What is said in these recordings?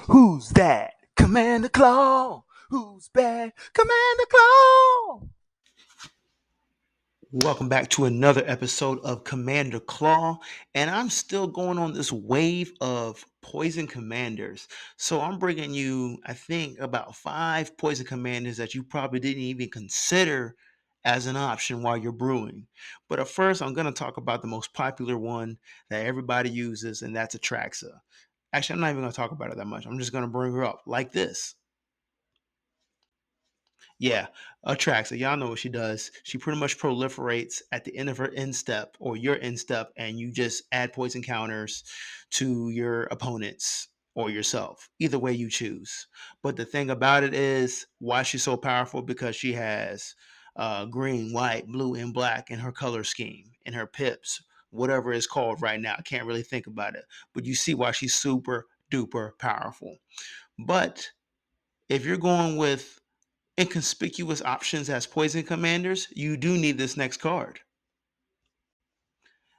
Who's that? Commander Claw. Who's bad? Commander Claw. Welcome back to another episode of Commander Claw, and I'm still going on this wave of poison commanders. So I'm bringing you, I think, about 5 poison commanders that you probably didn't even consider as an option while you're brewing. But at first, I'm going to talk about the most popular one that everybody uses, and that's Atraxa. Actually, I'm not even going to talk about it that much. I'm just going to bring her up like this. Yeah, Atraxa. Y'all know what she does. She pretty much proliferates at the end of her end step or your end step, and you just add poison counters to your opponents or yourself. Either way you choose. But the thing about it is, why she's so powerful, because she has green, white, blue, and black in her color scheme, in her pips, whatever it's called right now. I can't really think about it. But you see why she's super duper powerful. But if you're going with inconspicuous options as poison commanders, you do need this next card.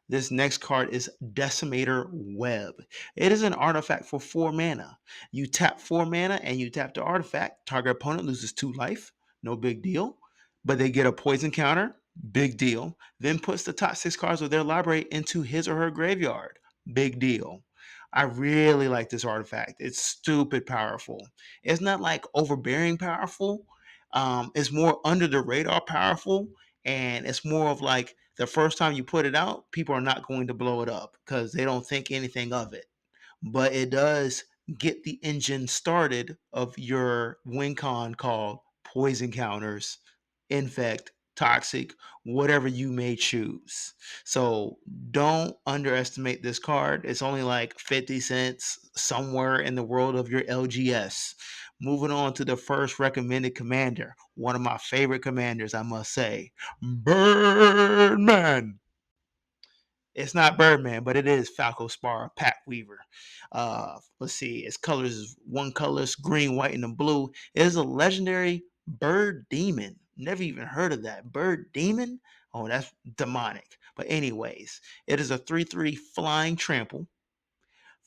This next card is Decimator Web. It is an artifact for 4 mana. You tap 4 mana and you tap the artifact. Target opponent loses 2 life. No big deal. But they get a poison counter. Big deal. Then puts the top 6 cards of their library into his or her graveyard. Big deal. I really like this artifact. It's stupid powerful. It's not like overbearing powerful. It's more under the radar powerful, and it's more of like the first time you put it out, people are not going to blow it up because they don't think anything of it. But it does get the engine started of your win con called poison counters, infect, toxic, whatever you may choose. So don't underestimate this card. It's only like 50 cents somewhere in the world of your LGS. Moving on to the first recommended commander, one of my favorite commanders, I must say, Birdman. It's not Birdman, but it is Falco Spara, Pack Weaver. Let's see, its colors is one colors, green, white, and the blue. It is a legendary bird demon. Never even heard of that. Bird demon? Oh, that's demonic. But anyways, it is a 3/3 flying trample.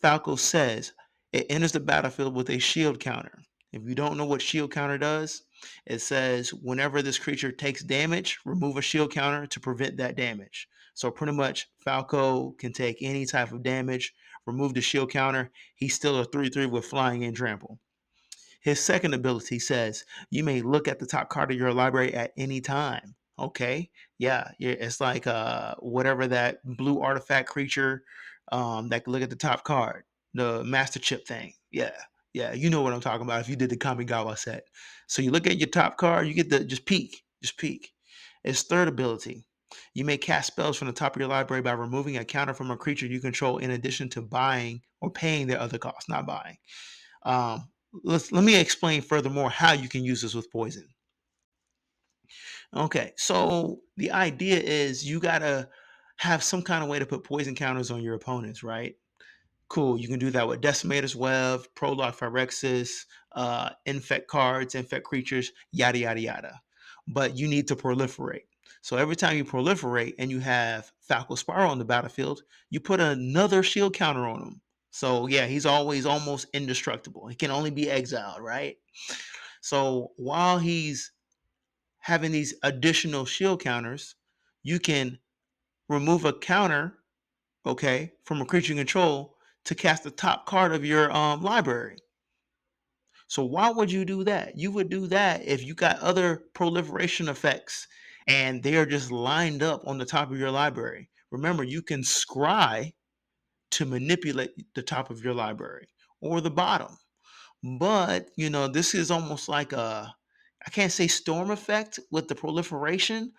Falco says it enters the battlefield with a shield counter. If you don't know what shield counter does, it says whenever this creature takes damage, remove a shield counter to prevent that damage. So pretty much Falco can take any type of damage, remove the shield counter. He's still a 3/3 with flying and trample. His second ability says you may look at the top card of your library at any time. Okay, yeah, it's like whatever that blue artifact creature that can look at the top card, the master chip thing. Yeah, you know what I'm talking about if you did the Kamigawa set. So you look at your top card, you get the just peek. Its third ability, you may cast spells from the top of your library by removing a counter from a creature you control in addition to buying or paying their other costs, not buying. Let me explain furthermore how you can use this with poison. Okay, so the idea is you gotta have some kind of way to put poison counters on your opponents, right? Cool. You can do that with Decimator's Web, Prologue Phyrexis, infect cards, infect creatures, yada yada yada. But you need to proliferate. So every time you proliferate and you have Falco Spara on the battlefield, you put another shield counter on him. So yeah, he's always almost indestructible. He can only be exiled, right? So while he's having these additional shield counters, you can remove a counter, okay, from a creature you control to cast the top card of your library. So why would you do that? You would do that if you got other proliferation effects and they are just lined up on the top of your library. Remember, you can scry to manipulate the top of your library or the bottom. But, this is almost like I can't say storm effect with the proliferation,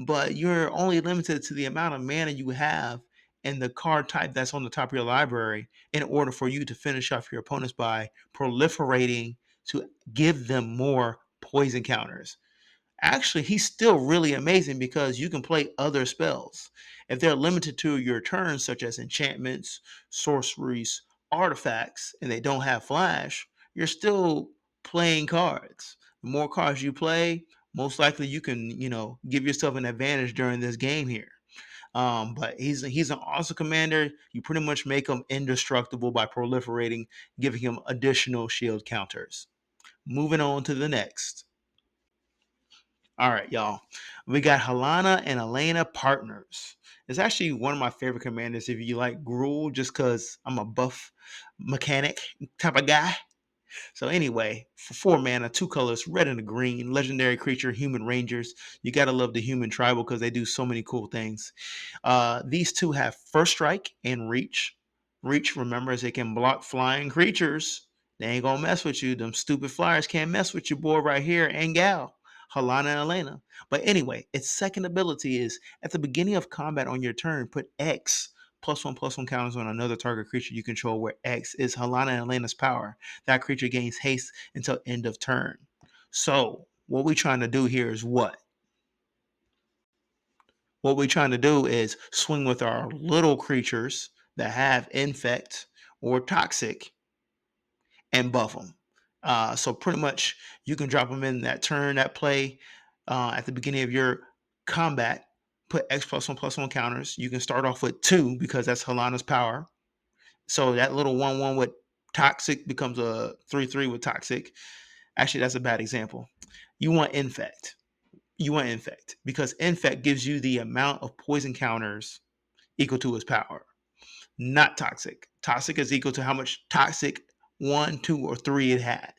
but you're only limited to the amount of mana you have and the card type that's on the top of your library in order for you to finish off your opponents by proliferating to give them more poison counters. Actually, he's still really amazing because you can play other spells. If they're limited to your turns, such as enchantments, sorceries, artifacts, and they don't have flash, you're still playing cards. The more cards you play, most likely you can, give yourself an advantage during this game here. But he's an awesome commander. You pretty much make him indestructible by proliferating, giving him additional shield counters. Moving on to the next. All right, y'all. We got Helena and Elena partners. It's actually one of my favorite commanders if you like Gruul, just because I'm a buff mechanic type of guy. So anyway, for 4 mana, 2 colors, red and a green, legendary creature, human rangers. You gotta love the human tribal because they do so many cool things. These two have first strike and reach. Reach, remember, as they can block flying creatures. They ain't gonna mess with you. Them stupid flyers can't mess with you, boy, right here and gal. Halana and Elena. But anyway, its second ability is at the beginning of combat on your turn, put X +1/+1 counters on another target creature you control, where X is Halana and Elena's power. That creature gains haste until end of turn. So what we're trying to do here is what? What we're trying to do is swing with our little creatures that have infect or toxic and buff them. So pretty much you can drop them in that turn, that play at the beginning of your combat. Put X +1/+1 counters. You can start off with 2 because that's Halana's power. So that little 1/1 with toxic becomes a 3/3 with toxic. Actually, that's a bad example. You want infect. You want infect because infect gives you the amount of poison counters equal to its power, not toxic. Toxic is equal to how much toxic 1, 2, or 3 it has.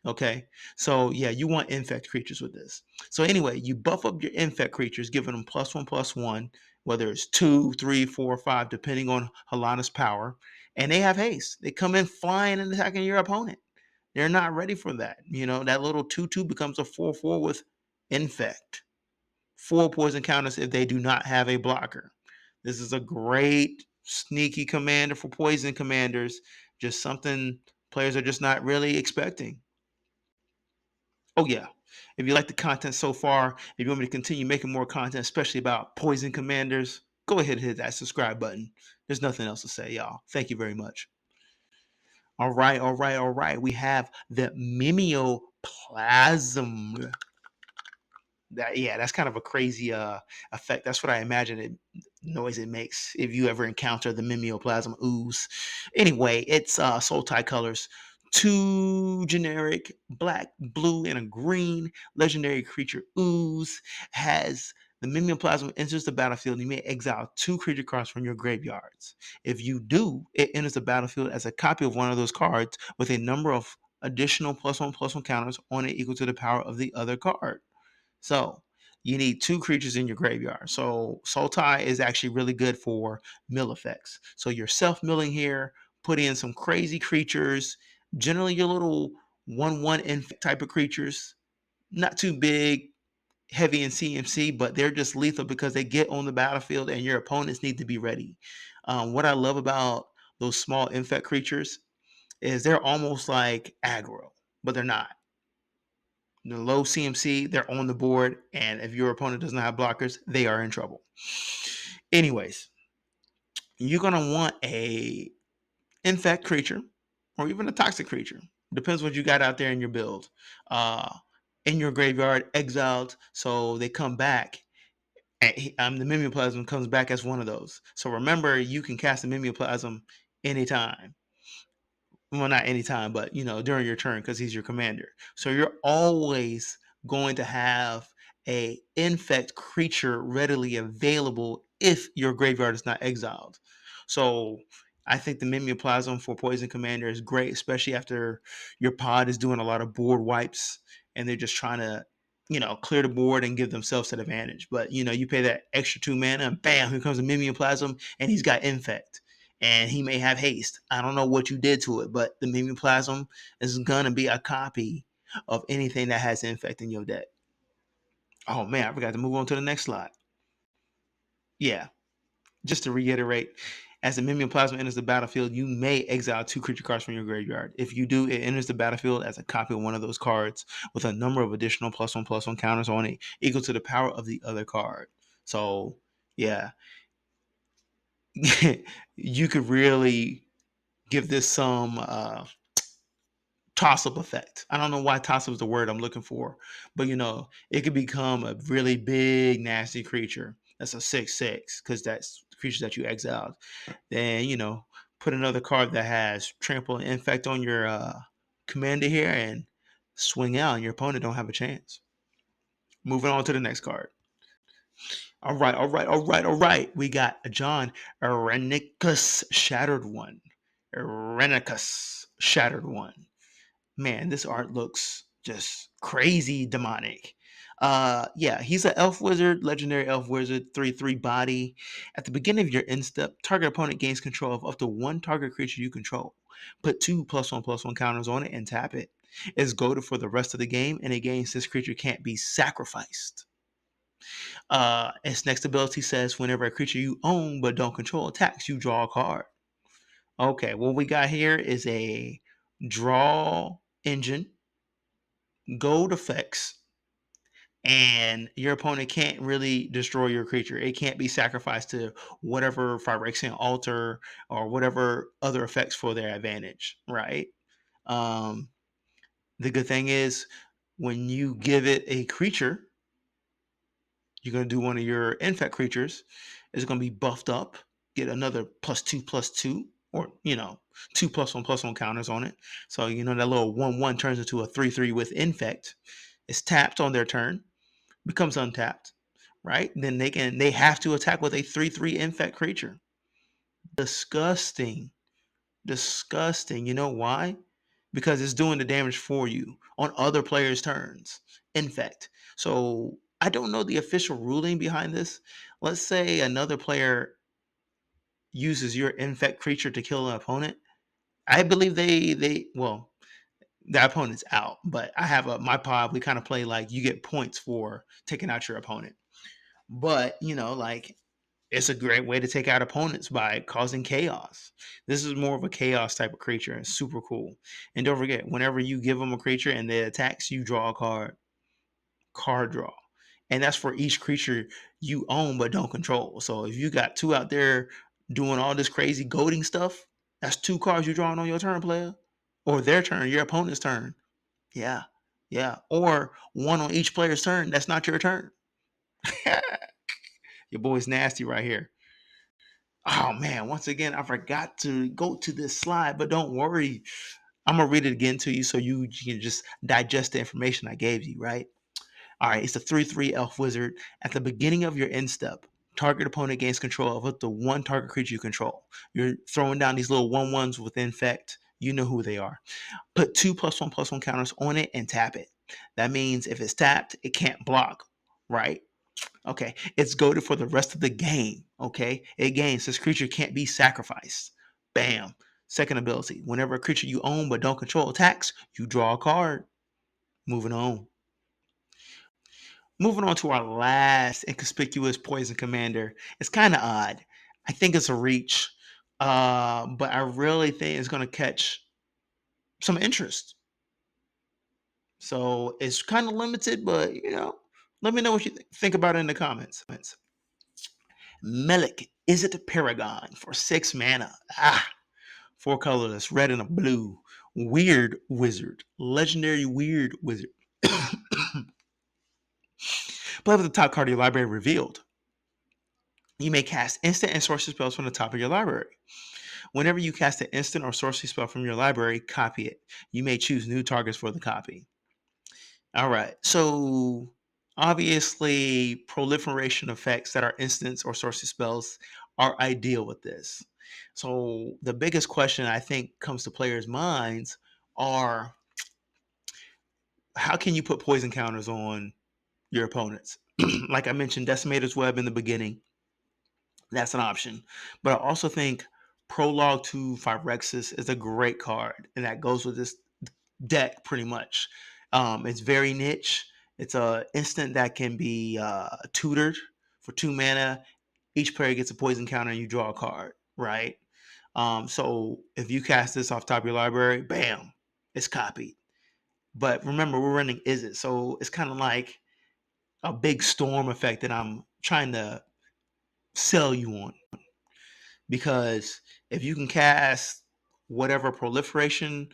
Okay, so yeah, you want infect creatures with this. So anyway, you buff up your infect creatures, giving them +1/+1, whether it's 2, 3, 4, or 5, depending on Halana's power, and they have haste. They come in flying and attacking your opponent. They're not ready for that. You know, that little 2/2 becomes a 4/4 with infect. 4 poison counters if they do not have a blocker. This is a great sneaky commander for poison commanders. Just something players are just not really expecting. Oh yeah. If you like the content so far, if you want me to continue making more content, especially about poison commanders, go ahead and hit that subscribe button. There's nothing else to say, y'all. Thank you very much. All right, all right, all right. We have the Mimeoplasm. That's kind of a crazy effect. That's what I imagine it noise it makes if you ever encounter the mimeoplasm ooze. Anyway, it's soul tie colors. 2 generic black, blue, and a green legendary creature ooze has the mimeoplasm enters the battlefield. You may exile 2 creature cards from your graveyards. If you do, it enters the battlefield as a copy of one of those cards with a number of additional +1/+1 counters on it equal to the power of the other card. So you need 2 creatures in your graveyard. So Soul Tie is actually really good for mill effects. So you're self-milling here, put in some crazy creatures, generally your little 1/1 infect type of creatures, not too big, heavy in CMC, but they're just lethal because they get on the battlefield and your opponents need to be ready. What I love about those small infect creatures is they're almost like aggro, but they're not. The low CMC, they're on the board, and if your opponent doesn't have blockers, they are in trouble. Anyways, you're gonna want a infect creature or even a toxic creature. Depends what you got out there in your build. Uh, in your graveyard, exiled, so they come back. And the Mimeoplasm comes back as one of those. So remember, you can cast the Mimeoplasm anytime. Well, not anytime, but during your turn because he's your commander. So you're always going to have a infect creature readily available if your graveyard is not exiled. So I think the Mimeoplasm for Poison Commander is great, especially after your pod is doing a lot of board wipes and they're just trying to, clear the board and give themselves an advantage. But you pay that extra 2 mana and bam, here comes a Mimeoplasm and he's got infect and he may have haste. I don't know what you did to it, but the Mimeoplasm is gonna be a copy of anything that has infect in your deck. Oh man, I forgot to move on to the next slide. Yeah, just to reiterate, as the Mimeoplasm enters the battlefield, you may exile 2 creature cards from your graveyard. If you do, it enters the battlefield as a copy of one of those cards with a number of additional +1/+1 counters on it equal to the power of the other card. So yeah, you could really give this some toss up effect. I don't know why toss up is the word I'm looking for, but it could become a really big, nasty creature. That's a 6/6 because that's the creature that you exiled. Then put another card that has trample and infect on your commander here and swing out, and your opponent don't have a chance. Moving on to the next card. All right, all right, all right, all right. We got John Erenicus Shattered One. Erenicus Shattered One. Man, this art looks just crazy demonic. Yeah, he's an elf wizard, legendary elf wizard, 3/3 body. At the beginning of your end step, target opponent gains control of up to one target creature you control. Put 2+1/+1 counters on it and tap it. It's goaded for the rest of the game, and it gains this creature can't be sacrificed. Its next ability says whenever a creature you own but don't control attacks, you draw a card. Okay, what we got here is a draw engine, gold effects, and your opponent can't really destroy your creature. It can't be sacrificed to whatever Phyrexian altar or whatever other effects for their advantage, right? Um, the good thing is when you give it a creature, you're going to do one of your infect creatures. It's going to be buffed up, get another +2/+2, or 2+1/+1 counters on it. So that little 1/1 turns into a 3/3 with infect. It's tapped on their turn, becomes untapped, right? Then they have to attack with a 3/3 infect creature. Disgusting. Disgusting. You know why? Because it's doing the damage for you on other players' turns. Infect. So I don't know the official ruling behind this. Let's say another player uses your infect creature to kill an opponent. I believe they well, the opponent's out, but I have my pod. We kind of play like you get points for taking out your opponent. But like it's a great way to take out opponents by causing chaos. This is more of a chaos type of creature and super cool. And don't forget, whenever you give them a creature and they attacks, you draw a card. Card draw. And that's for each creature you own but don't control. So if you got two out there doing all this crazy goading stuff, that's two cards you're drawing on your turn, player. Or their turn, your opponent's turn. Yeah. Yeah. Or one on each player's turn. That's not your turn. Your boy's nasty right here. Oh man, once again, I forgot to go to this slide, but don't worry. I'm gonna read it again to you so you can just digest the information I gave you, right? All right, it's a 3/3 elf wizard. At the beginning of your end step, target opponent gains control of up to one target creature you control. You're throwing down these little 1/1s with infect. You know who they are. Put 2+1/+1 counters on it and tap it. That means if it's tapped, it can't block, right? Okay, it's goaded for the rest of the game. Okay, it gains this creature can't be sacrificed. Bam. Second ability: whenever a creature you own but don't control attacks, you draw a card. Moving on. Moving on to our last inconspicuous poison commander. It's kind of odd. I think it's a reach, but I really think it's going to catch some interest. So it's kind of limited, but let me know what you think about it in the comments. Melik, is it a Paragon for 6 mana? Four colorless, red and a blue. Weird wizard. Legendary weird wizard. Play with the top card of your library revealed. You may cast instant and sorcery spells from the top of your library. Whenever you cast an instant or sorcery spell from your library, copy it. You may choose new targets for the copy. All right. So obviously, proliferation effects that are instants or sorcery spells are ideal with this. So the biggest question I think comes to players' minds are how can you put poison counters on your opponents? Like I mentioned, Decimator's Web in the beginning. That's an option. But I also think Prologue to Phyrexis is a great card, and that goes with this deck pretty much. It's very niche. It's a instant that can be tutored for 2 mana. Each player gets a poison counter, and you draw a card, right? So if you cast this off top of your library, bam, it's copied. But remember, we're running Is It, so it's kind of like a big storm effect that I'm trying to sell you on. Because if you can cast whatever proliferation,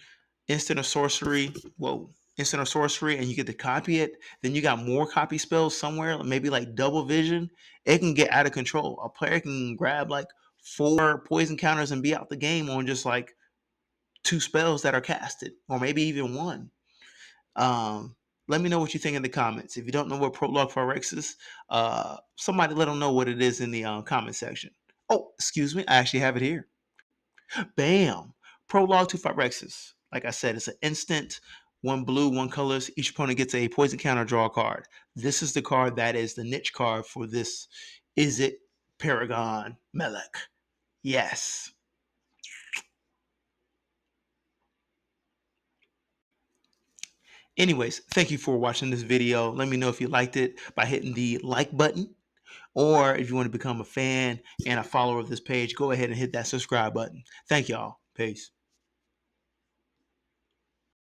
instant or sorcery, whoa, instant or sorcery and you get to copy it, then you got more copy spells somewhere, maybe like double vision, it can get out of control. A player can grab like 4 poison counters and be out the game on just like 2 spells that are casted, or maybe even 1. Um, Let me know what you think in the comments. If you don't know what Prologue Forex is, somebody let them know what it is in the comment section. Oh, excuse me, I actually have it here. Bam! Prologue to Phyrexis. Like I said, it's an instant, 1 blue, 1 colors. Each opponent gets a poison counter, draw a card. This is the card that is the niche card for this. Is it Paragon Melek? Yes. Anyways, thank you for watching this video. Let me know if you liked it by hitting the like button. Or if you want to become a fan and a follower of this page, go ahead and hit that subscribe button. Thank y'all. Peace.